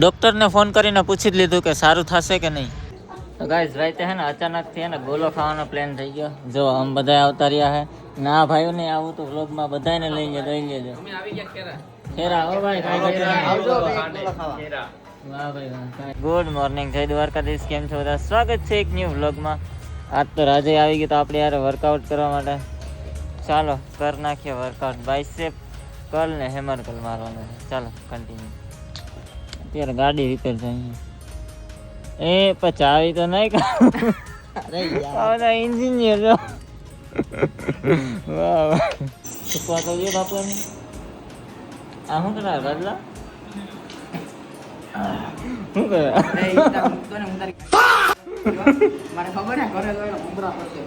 ડૉક્ટરને ફોન કરીને પૂછી જ લીધું કે સારું થશે કે નહીં. તો ગાઈસ રાતે હે ને અચાનકથી હે ને ગોલો ખાવાનો પ્લાન થઈ ગયો. જો આમ બધા આવતા રહ્યા હે. ના ભાઈઓ નહીં આવું તો વ્લોગમાં બધાને લઈ લેજો. અમે આવી ગયા ખેરા ઓ ભાઈ આવજો ખેરા. વાહ ભાઈ વાહ. ગુડ મોર્નિંગ જય દ્વારકાધીશ. કેમ છો બધા? સ્વાગત છે એક ન્યૂ વ્લોગમાં. આજ તો રાજે આવી ગયો તો આપણે યાર વર્કઆઉટ કરવા માટે ચાલો કર નાખીએ વર્કઆઉટ. બાઇસેપ કર્લ ને હેમર કર્લ મારવાનું છે. ચાલો કન્ટિન્યુ. અત્યારે ગાડી રિપેર થાય એ પછી આવી તો નહીં કામ એન્જિનિયર જો વાહ વાહ ચૂકવા તો જોઈએ બાપુને. આ શું કરા બદલા શું કરે મારે ખબર ને ઘરે ગયો ઉમરા પડશે.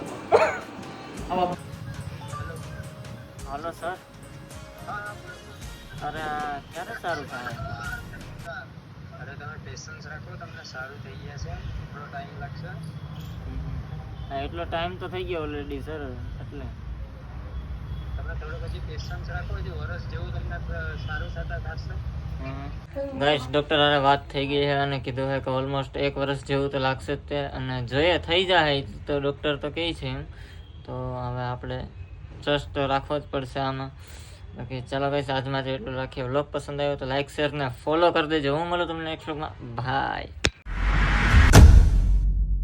Hello sir. અરે ક્યારે સારું થાય? અરે તમે પેશન્સ રાખો, તમને સારું થઈ જશે. થોડો ટાઈમ લાગશે. હા એટલો ટાઈમ તો થઈ ગયો ઓલરેડી સર. એટલે તમે થોડો પછી પેશન્સ રાખો, જે વરસ જેવું તમને સારું થતા થશે. ગાઈસ ડૉક્ટર હારે વાત થઈ ગઈ છે અને કીધું છે કે ઓલમોસ્ટ 1 વર્ષ જેવું તો લાગશે જ તે. અને જોઈએ થઈ જાય તો ડૉક્ટર તો કહે છે એમ. તો હવે આપણે ટ્રસ્ટ તો રાખવો જ પડશે આમાં. બાકી ચાલો ગાઈસ આજ માટે એટલું રાખીએ. વ્લોગ પસંદ આવ્યો તો લાઈક શેર ને ફોલો કરી દેજો. હું મળું તમને નેક્સ્ટ વ્લોગમાં. બાય.